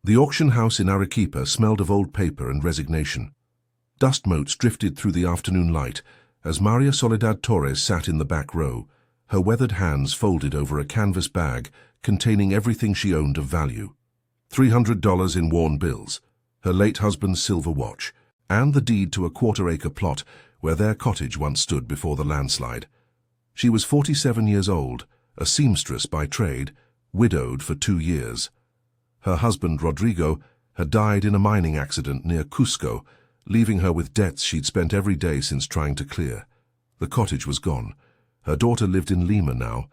The auction house in Arequipa smelled of old paper and resignation. Dust motes drifted through the afternoon light as Maria Soledad Torres sat in the back row, her weathered hands folded over a canvas bag containing everything she owned of value. $300 in worn bills, her late husband's silver watch, and the deed to a quarter-acre plot where their cottage once stood before the landslide. She was 47 years old, a seamstress by trade, widowed for 2 years. Her husband, Rodrigo, had died in a mining accident near Cusco, leaving her with debts she'd spent every day since trying to clear. The cottage was gone. Her daughter lived in Lima now,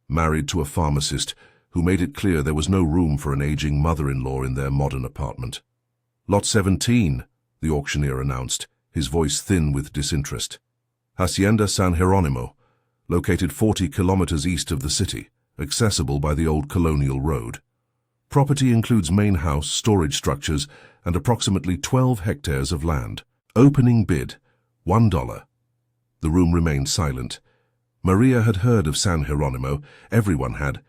married to a pharmacist who made it clear there was no room for an aging mother-in-law in their modern apartment. Lot 17, the auctioneer announced, his voice thin with disinterest. Hacienda San Jeronimo, located 40 kilometers east of the city, accessible by the old colonial road. Property includes main house, storage structures, and approximately 12 hectares of land. Opening bid, $1. The room remained silent. Maria had heard of San Jeronimo, everyone had.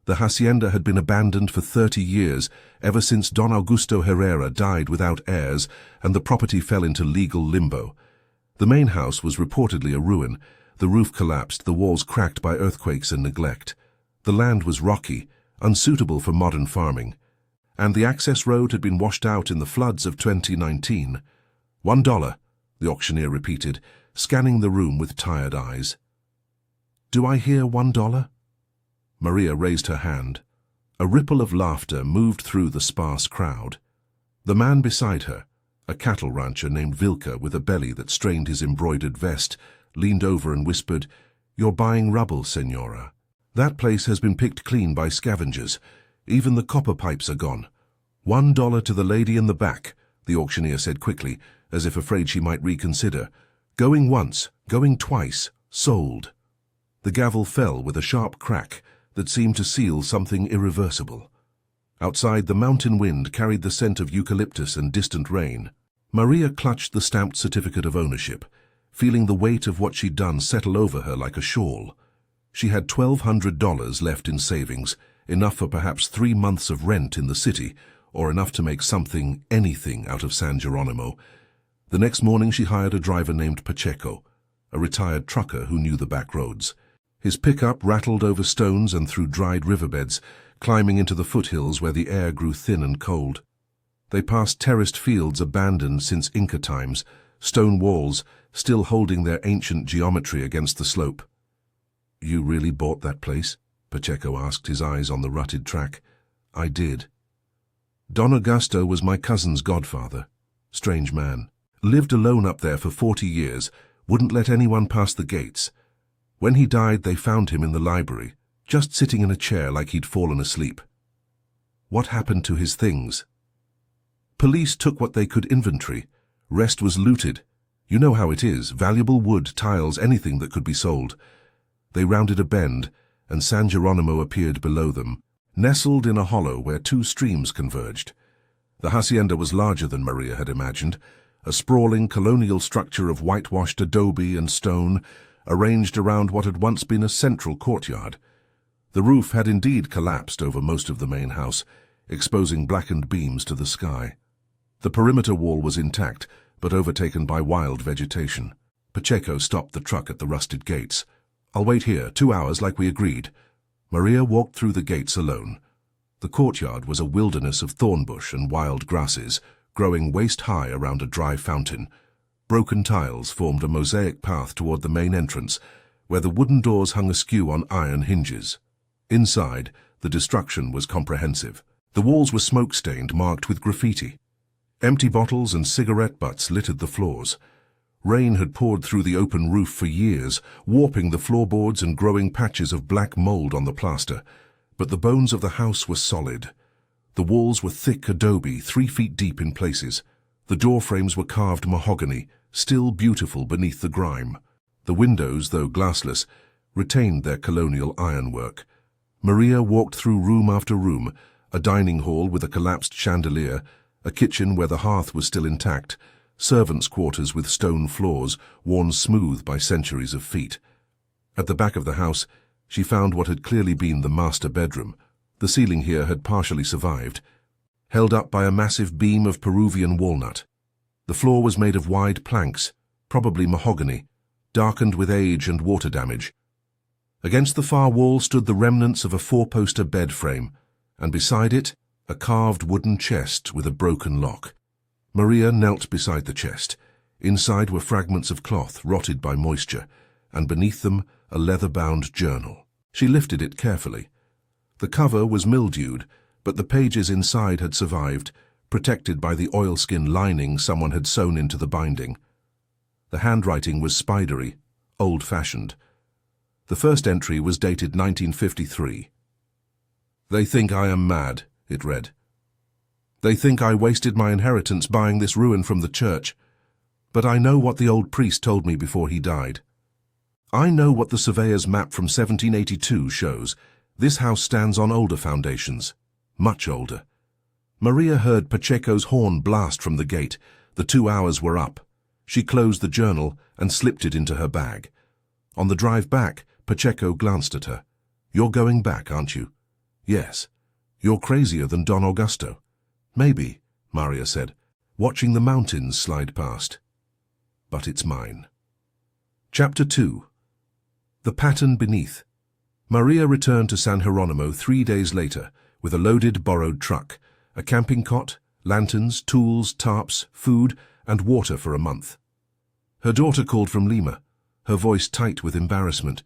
The hacienda had been abandoned for 30 years, ever since Don Augusto Herrera died without heirs and the property fell into legal limbo. The main house was reportedly a ruin. The roof collapsed, the walls cracked by earthquakes and neglect. The land was rocky, unsuitable for modern farming, and the access road had been washed out in the floods of 2019. $1, the auctioneer repeated, scanning the room with tired eyes. Do I hear $1? Maria raised her hand. A ripple of laughter moved through the sparse crowd. The man beside her, a cattle rancher named Vilka with a belly that strained his embroidered vest, leaned over and whispered, "You're buying rubble, senora. That place has been picked clean by scavengers. Even the copper pipes are gone." $1 to the lady in the back, the auctioneer said quickly, as if afraid she might reconsider. Going once, going twice, sold. The gavel fell with a sharp crack that seemed to seal something irreversible. Outside, the mountain wind carried the scent of eucalyptus and distant rain. Maria clutched the stamped certificate of ownership, feeling the weight of what she'd done settle over her like a shawl. She had $1,200 left in savings, enough for perhaps 3 months of rent in the city, or enough to make something, anything, out of San Jeronimo. The next morning she hired a driver named Pacheco, a retired trucker who knew the back roads. His pickup rattled over stones and through dried riverbeds, climbing into the foothills where the air grew thin and cold. They passed terraced fields abandoned since Inca times, stone walls still holding their ancient geometry against the slope. "You really bought that place?" Pacheco asked, his eyes on the rutted track. "I did. Don Augusto was my cousin's godfather. Strange man. Lived alone up there for 40 years, wouldn't let anyone pass the gates. When he died, they found him in the library, just sitting in a chair like he'd fallen asleep." "What happened to his things?" "Police took what they could inventory. Rest was looted. You know how it is, valuable wood, tiles, anything that could be sold. They rounded a bend, and San Jeronimo appeared below them, nestled in a hollow where 2 streams converged. The hacienda was larger than Maria had imagined, a sprawling colonial structure of whitewashed adobe and stone, arranged around what had once been a central courtyard. The roof had indeed collapsed over most of the main house, exposing blackened beams to the sky. The perimeter wall was intact, but overtaken by wild vegetation. Pacheco stopped the truck at the rusted gates. "I'll wait here, 2 hours like we agreed." Maria walked through the gates alone. The courtyard was a wilderness of thornbush and wild grasses, growing waist-high around a dry fountain. Broken tiles formed a mosaic path toward the main entrance, where the wooden doors hung askew on iron hinges. Inside, the destruction was comprehensive. The walls were smoke-stained, marked with graffiti. Empty bottles and cigarette butts littered the floors. Rain had poured through the open roof for years, warping the floorboards and growing patches of black mold on the plaster. But the bones of the house were solid. The walls were thick adobe, 3 feet deep in places. The door frames were carved mahogany, still beautiful beneath the grime. The windows, though glassless, retained their colonial ironwork. Maria walked through room after room, a dining hall with a collapsed chandelier, a kitchen where the hearth was still intact, servants' quarters with stone floors, worn smooth by centuries of feet. At the back of the house, she found what had clearly been the master bedroom. The ceiling here had partially survived. held up by a massive beam of Peruvian walnut. The floor was made of wide planks, probably mahogany, darkened with age and water damage. Against the far wall stood the remnants of a four-poster bed frame, and beside it, a carved wooden chest with a broken lock. Maria knelt beside the chest. Inside were fragments of cloth rotted by moisture, and beneath them a leather-bound journal. She lifted it carefully. The cover was mildewed, but the pages inside had survived, protected by the oilskin lining someone had sewn into the binding. The handwriting was spidery, old-fashioned. The first entry was dated 1953. "They think I am mad," it read. "They think I wasted my inheritance buying this ruin from the church. But I know what the old priest told me before he died. I know what the surveyor's map from 1782 shows. This house stands on older foundations, much older." Maria heard Pacheco's horn blast from the gate. The 2 hours were up. She closed the journal and slipped it into her bag. On the drive back, Pacheco glanced at her. "You're going back, aren't you?" "Yes." "You're crazier than Don Augusto." "Maybe," Maria said, watching the mountains slide past. "But it's mine." Chapter 2. The Pattern Beneath. Maria returned to San Jeronimo 3 days later with a loaded borrowed truck, a camping cot, lanterns, tools, tarps, food, and water for a month. Her daughter called from Lima, her voice tight with embarrassment.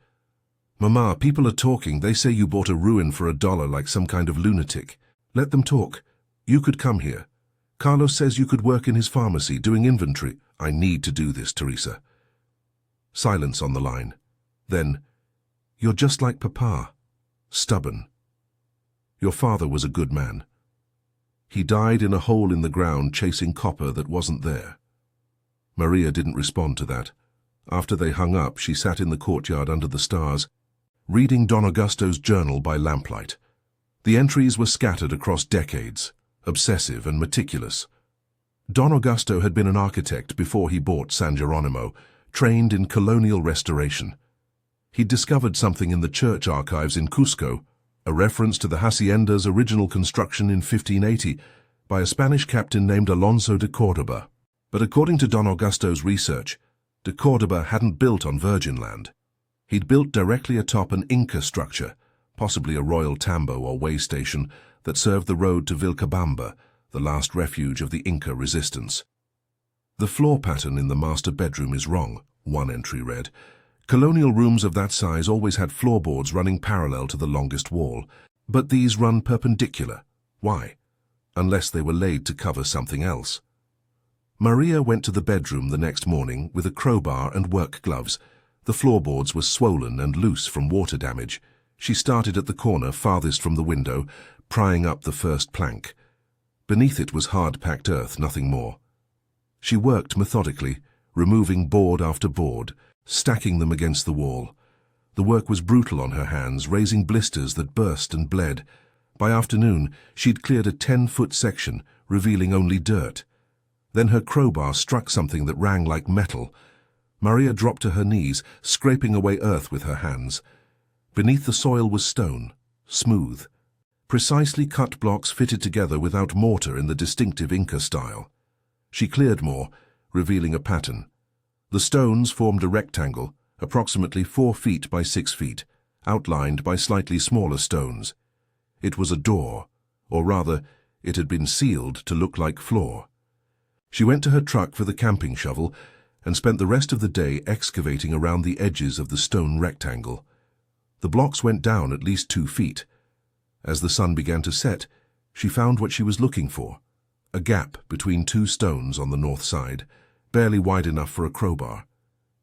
"Mama, people are talking. They say you bought a ruin for $1 like some kind of lunatic. Let them talk. You could come here. Carlos says you could work in his pharmacy, doing inventory." "I need to do this, Teresa." Silence on the line. Then, "You're just like Papa. Stubborn. Your father was a good man. He died in a hole in the ground chasing copper that wasn't there." Maria didn't respond to that. After they hung up, she sat in the courtyard under the stars, reading Don Augusto's journal by lamplight. The entries were scattered across decades, obsessive and meticulous. Don Augusto had been an architect before he bought San Jeronimo, trained in colonial restoration. He'd discovered something in the church archives in Cusco, a reference to the Hacienda's original construction in 1580 by a Spanish captain named Alonso de Córdoba. But according to Don Augusto's research, de Córdoba hadn't built on virgin land. He'd built directly atop an Inca structure, possibly a royal tambo or way station that served the road to Vilcabamba, the last refuge of the Inca resistance. "The floor pattern in the master bedroom is wrong," one entry read. "Colonial rooms of that size always had floorboards running parallel to the longest wall, but these run perpendicular. Why? Unless they were laid to cover something else." Maria went to the bedroom the next morning with a crowbar and work gloves. The floorboards were swollen and loose from water damage. She started at the corner farthest from the window, prying up the first plank. Beneath it was hard-packed earth, nothing more. She worked methodically, removing board after board, stacking them against the wall. The work was brutal on her hands, raising blisters that burst and bled. By afternoon, she'd cleared a 10-foot section, revealing only dirt. Then her crowbar struck something that rang like metal. Maria dropped to her knees, scraping away earth with her hands. Beneath the soil was stone, smooth. Precisely cut blocks fitted together without mortar in the distinctive Inca style. She cleared more, revealing a pattern. The stones formed a rectangle, approximately 4 feet by 6 feet, outlined by slightly smaller stones. It was a door, or rather, it had been sealed to look like floor. She went to her truck for the camping shovel and spent the rest of the day excavating around the edges of the stone rectangle. The blocks went down at least 2 feet. As the sun began to set, she found what she was looking for, a gap between 2 stones on the north side, barely wide enough for a crowbar.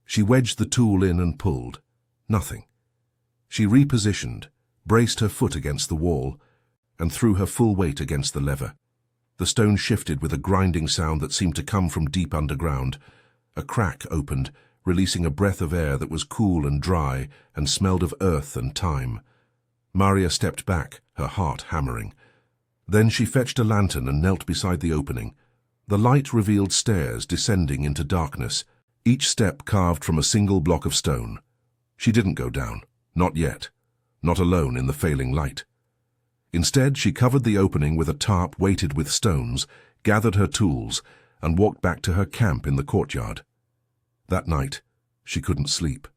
She wedged the tool in and pulled. Nothing. She repositioned, braced her foot against the wall, and threw her full weight against the lever. The stone shifted with a grinding sound that seemed to come from deep underground. A crack opened, releasing a breath of air that was cool and dry and smelled of earth and time. Maria stepped back, her heart hammering. Then she fetched a lantern and knelt beside the opening. The light revealed stairs descending into darkness, each step carved from a single block of stone. She didn't go down, not yet, not alone in the failing light. Instead, she covered the opening with a tarp weighted with stones, gathered her tools, and walked back to her camp in the courtyard. That night, she couldn't sleep.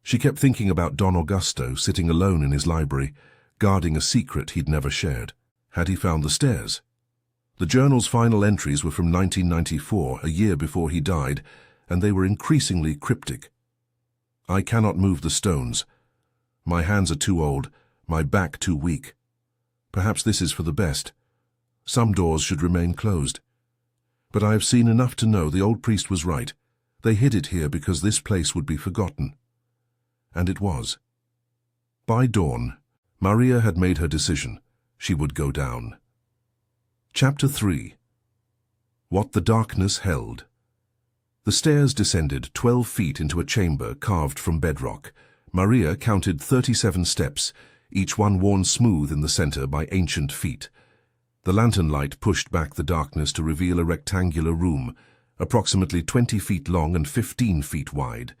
She kept thinking about Don Augusto sitting alone in his library, guarding a secret he'd never shared. Had he found the stairs? The journal's final entries were from 1994, a year before he died, and they were increasingly cryptic. "I cannot move the stones. My hands are too old, my back too weak. Perhaps this is for the best. Some doors should remain closed. But I have seen enough to know the old priest was right. They hid it here because this place would be forgotten." And it was. By dawn, Maria had made her decision. She would go down. Chapter 3. What the Darkness Held. The stairs descended 12 feet into a chamber carved from bedrock. Maria counted 37 steps, each one worn smooth in the center by ancient feet. The lantern light pushed back the darkness to reveal a rectangular room, approximately 20 feet long and 15 feet wide,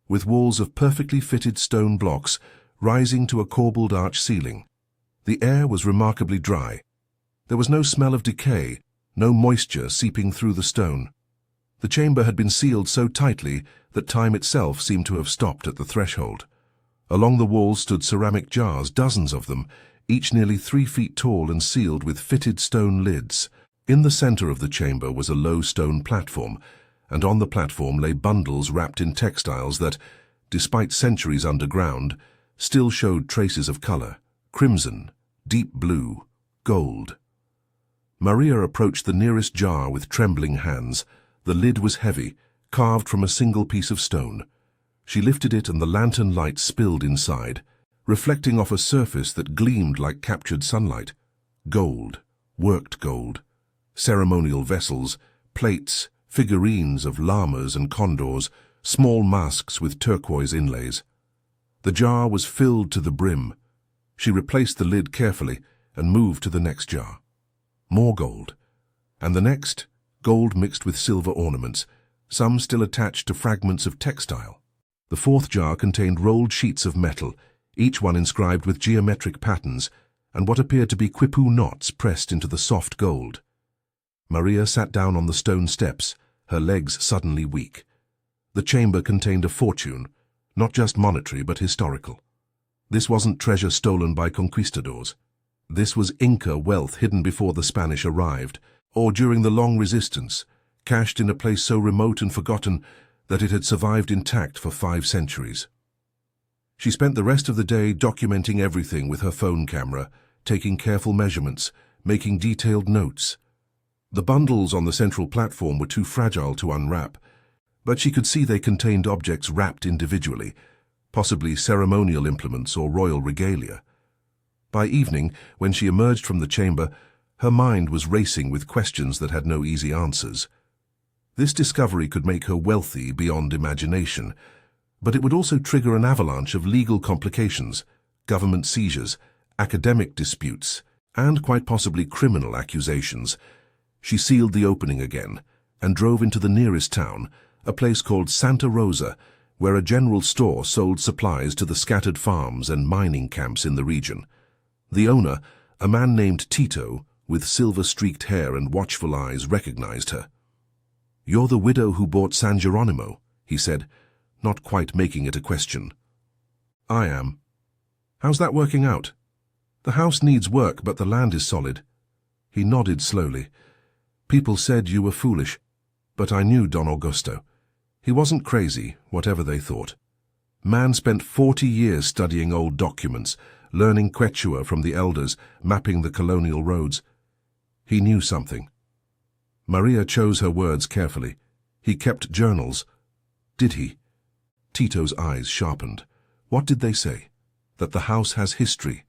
with walls of perfectly fitted stone blocks rising to a corbelled arch ceiling. The air was remarkably dry. There was no smell of decay, no moisture seeping through the stone. The chamber had been sealed so tightly that time itself seemed to have stopped at the threshold. Along the walls stood ceramic jars, dozens of them, each nearly 3 feet tall and sealed with fitted stone lids. In the center of the chamber was a low stone platform, and on the platform lay bundles wrapped in textiles that, despite centuries underground, still showed traces of color: crimson, deep blue, gold. Maria approached the nearest jar with trembling hands. The lid was heavy, carved from a single piece of stone. She lifted it and the lantern light spilled inside, reflecting off a surface that gleamed like captured sunlight. Gold, worked gold, ceremonial vessels, plates, figurines of llamas and condors, small masks with turquoise inlays. The jar was filled to the brim. She replaced the lid carefully and moved to the next jar. More gold. And the next, gold mixed with silver ornaments, some still attached to fragments of textile. The fourth jar contained rolled sheets of metal, each one inscribed with geometric patterns and what appeared to be quipu knots pressed into the soft gold. Maria sat down on the stone steps, her legs suddenly weak. The chamber contained a fortune, not just monetary but historical. This wasn't treasure stolen by conquistadors. This was Inca wealth hidden before the Spanish arrived, or during the long resistance, cached in a place so remote and forgotten that it had survived intact for 5 centuries. She spent the rest of the day documenting everything with her phone camera, taking careful measurements, making detailed notes. The bundles on the central platform were too fragile to unwrap, but she could see they contained objects wrapped individually, possibly ceremonial implements or royal regalia. By evening, when she emerged from the chamber, her mind was racing with questions that had no easy answers. This discovery could make her wealthy beyond imagination, but it would also trigger an avalanche of legal complications, government seizures, academic disputes, and quite possibly criminal accusations. She sealed the opening again and drove into the nearest town, a place called Santa Rosa, where a general store sold supplies to the scattered farms and mining camps in the region. The owner, a man named Tito, with silver-streaked hair and watchful eyes, recognized her. "You're the widow who bought San Geronimo," he said, not quite making it a question. "I am. How's that working out?" "The house needs work, but the land is solid." He nodded slowly. "People said you were foolish, but I knew Don Augusto. He wasn't crazy, whatever they thought. Man spent 40 years studying old documents, learning Quechua from the elders, mapping the colonial roads. He knew something." Maria chose her words carefully. "He kept journals." "Did he?" Tito's eyes sharpened. "What did they say?" "That the house has history."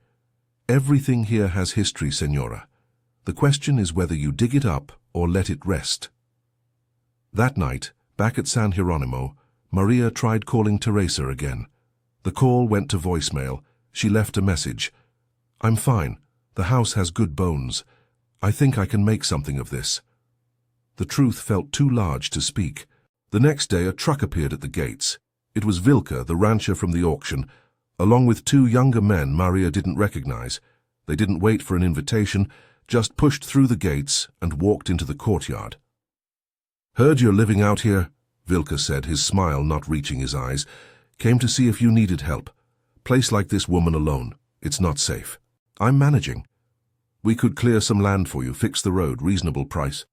"Everything here has history, Senora. The question is whether you dig it up or let it rest." That night, back at San Geronimo, Maria tried calling Teresa again. The call went to voicemail. She left a message. "I'm fine. The house has good bones. I think I can make something of this." The truth felt too large to speak. The next day a truck appeared at the gates. It was Vilka, the rancher from the auction, along with 2 younger men Maria didn't recognize. They didn't wait for an invitation, just pushed through the gates and walked into the courtyard. "Heard you're living out here," Vilka said, his smile not reaching his eyes. "Came to see if you needed help. Place like this woman alone. It's not safe. I'm managing. We could clear some land for you, fix the road, reasonable price."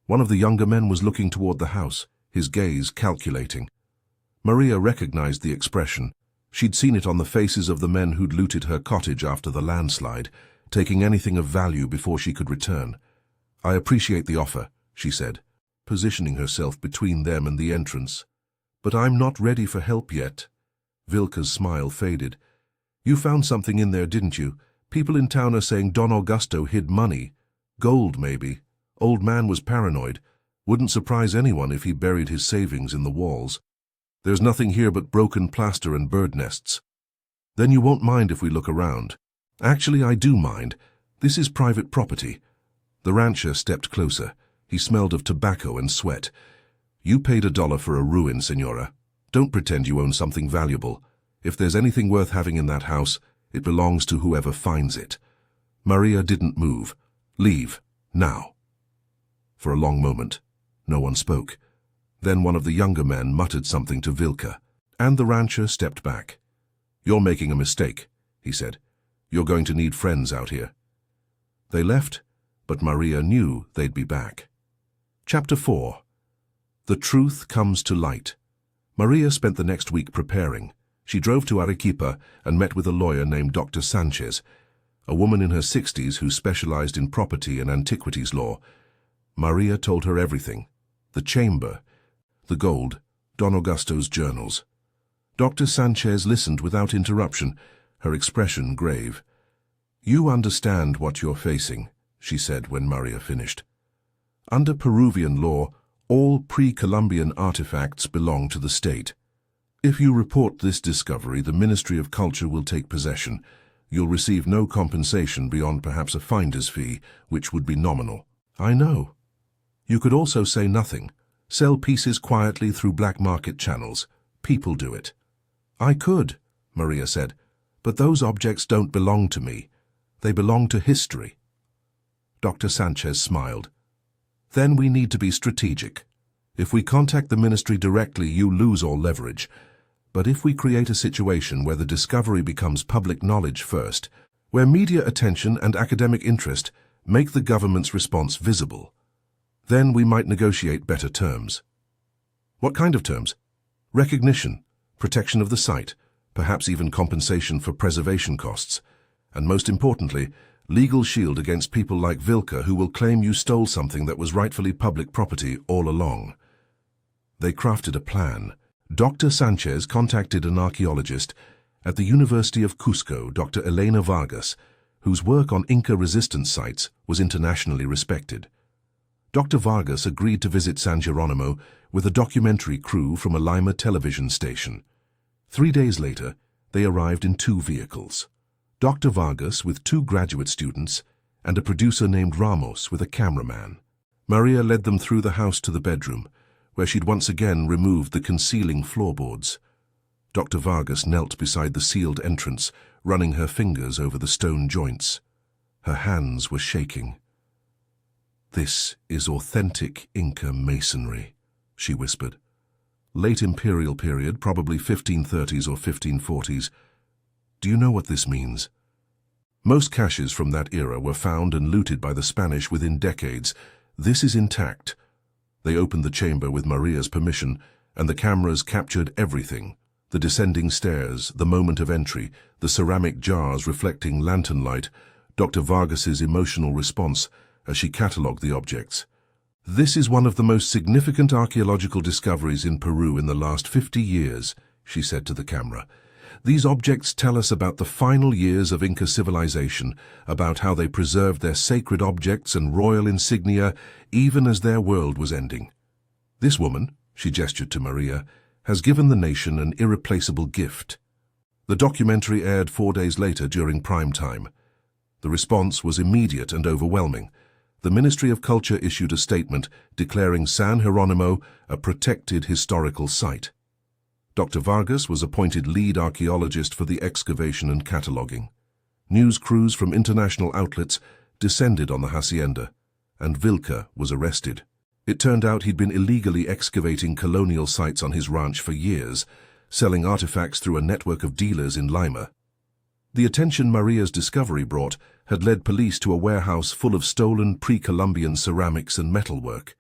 One of the younger men was looking toward the house, his gaze calculating. Maria recognized the expression. She'd seen it on the faces of the men who'd looted her cottage after the landslide, taking anything of value before she could return. "I appreciate the offer," she said, positioning herself between them and the entrance. "But I'm not ready for help yet." Vilka's smile faded. "You found something in there, didn't you? People in town are saying Don Augusto hid money. Gold, maybe. Old man was paranoid. Wouldn't surprise anyone if he buried his savings in the walls. There's nothing here but broken plaster and bird nests." "Then you won't mind if we look around." "Actually, I do mind. This is private property." The rancher stepped closer. He smelled of tobacco and sweat. "You paid $1 for a ruin, Senora. Don't pretend you own something valuable. If there's anything worth having in that house, it belongs to whoever finds it." Maria didn't move. "Leave. Now." For a long moment, no one spoke. Then one of the younger men muttered something to Vilka, and the rancher stepped back. "You're making a mistake," he said. "You're going to need friends out here." They left, but Maria knew they'd be back. Chapter 4. The Truth Comes to Light. Maria spent the next week preparing. She drove to Arequipa and met with a lawyer named Dr. Sanchez, a woman in her 60s who specialized in property and antiquities law. Maria told her everything: the chamber, the gold, Don Augusto's journals. Dr. Sanchez listened without interruption, her expression grave. "You understand what you're facing," she said when Maria finished. "Under Peruvian law, all pre-Columbian artifacts belong to the state. If you report this discovery, the Ministry of Culture will take possession. You'll receive no compensation beyond perhaps a finder's fee, which would be nominal." "I know. You could also say nothing. Sell pieces quietly through black market channels. People do it." "I could," Maria said, "but those objects don't belong to me. They belong to history." Dr. Sanchez smiled. "Then we need to be strategic. If we contact the ministry directly, you lose all leverage. But if we create a situation where the discovery becomes public knowledge first, where media attention and academic interest make the government's response visible, then we might negotiate better terms." "What kind of terms?" "Recognition, protection of the site, perhaps even compensation for preservation costs, and most importantly, legal shield against people like Vilka who will claim you stole something that was rightfully public property all along." They crafted a plan. Dr. Sanchez contacted an archaeologist at the University of Cusco, Dr. Elena Vargas, whose work on Inca resistance sites was internationally respected. Dr. Vargas agreed to visit San Geronimo with a documentary crew from a Lima television station. 3 days later, they arrived in 2 vehicles. Dr. Vargas with 2 graduate students and a producer named Ramos with a cameraman. Maria led them through the house to the bedroom, where she'd once again removed the concealing floorboards. Dr. Vargas knelt beside the sealed entrance, running her fingers over the stone joints. Her hands were shaking. "This is authentic Inca masonry," she whispered. "Late imperial period, probably 1530s or 1540s. Do you know what this means?" Most caches from that era were found and looted by the Spanish within decades. This is intact. They opened the chamber with Maria's permission, and the cameras captured everything: the descending stairs, the moment of entry, the ceramic jars reflecting lantern light, Dr. Vargas's emotional response as she catalogued the objects. "This is one of the most significant archaeological discoveries in Peru in the last 50 years, she said to the camera. "These objects tell us about the final years of Inca civilization, about how they preserved their sacred objects and royal insignia even as their world was ending. This woman," she gestured to Maria, "has given the nation an irreplaceable gift." The documentary aired 4 days later during prime time. The response was immediate and overwhelming. The Ministry of Culture issued a statement declaring San Geronimo a protected historical site. Dr. Vargas was appointed lead archaeologist for the excavation and cataloguing. News crews from international outlets descended on the hacienda, and Vilca was arrested. It turned out he'd been illegally excavating colonial sites on his ranch for years, selling artifacts through a network of dealers in Lima. The attention Maria's discovery brought had led police to a warehouse full of stolen pre-Columbian ceramics and metalwork.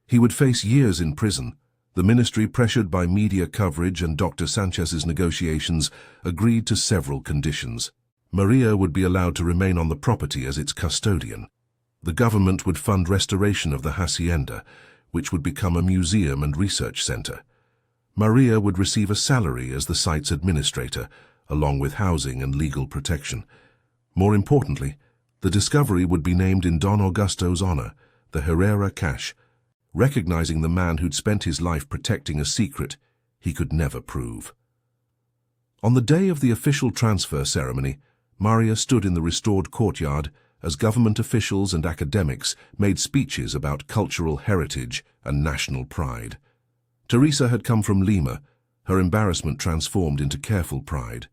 He would face years in prison. The ministry, pressured by media coverage and Dr. Sanchez's negotiations, agreed to several conditions. Maria would be allowed to remain on the property as its custodian. The government would fund restoration of the hacienda, which would become a museum and research center. Maria would receive a salary as the site's administrator, along with housing and legal protection. More importantly, the discovery would be named in Don Augusto's honor, the Herrera Cache, recognizing the man who'd spent his life protecting a secret he could never prove. On the day of the official transfer ceremony, Maria stood in the restored courtyard as government officials and academics made speeches about cultural heritage and national pride. Teresa had come from Lima, her embarrassment transformed into careful pride.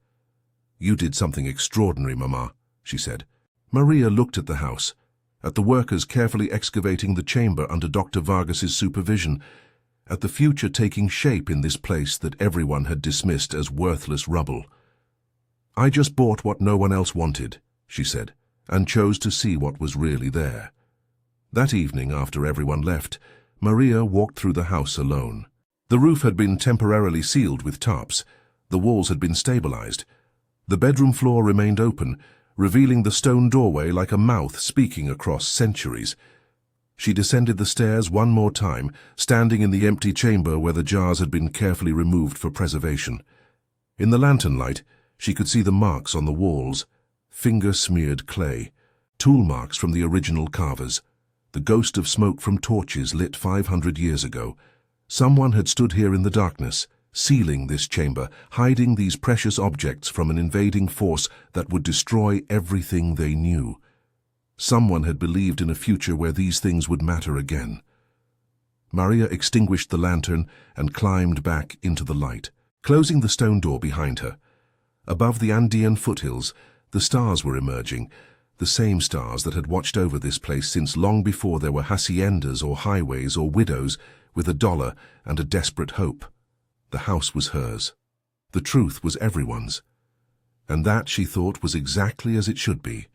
"You did something extraordinary, Mama," she said. Maria looked at the house, at the workers carefully excavating the chamber under Dr. Vargas's supervision, at the future taking shape in this place that everyone had dismissed as worthless rubble. "I just bought what no one else wanted," she said, and chose to see what was really there. That evening, after everyone left, Maria walked through the house alone. The roof had been temporarily sealed with tarps. The walls had been stabilized. The bedroom floor remained open, revealing the stone doorway like a mouth speaking across centuries. She descended the stairs one more time, standing in the empty chamber where the jars had been carefully removed for preservation. In the lantern light, she could see the marks on the walls, finger-smeared clay, tool marks from the original carvers, the ghost of smoke from torches lit 500 years ago. Someone had stood here in the darkness, sealing this chamber, hiding these precious objects from an invading force that would destroy everything they knew. Someone had believed in a future where these things would matter again. Maria extinguished the lantern and climbed back into the light, closing the stone door behind her. Above the Andean foothills, the stars were emerging, the same stars that had watched over this place since long before there were haciendas or highways or widows with a dollar and a desperate hope. The house was hers. The truth was everyone's. And that, she thought, was exactly as it should be.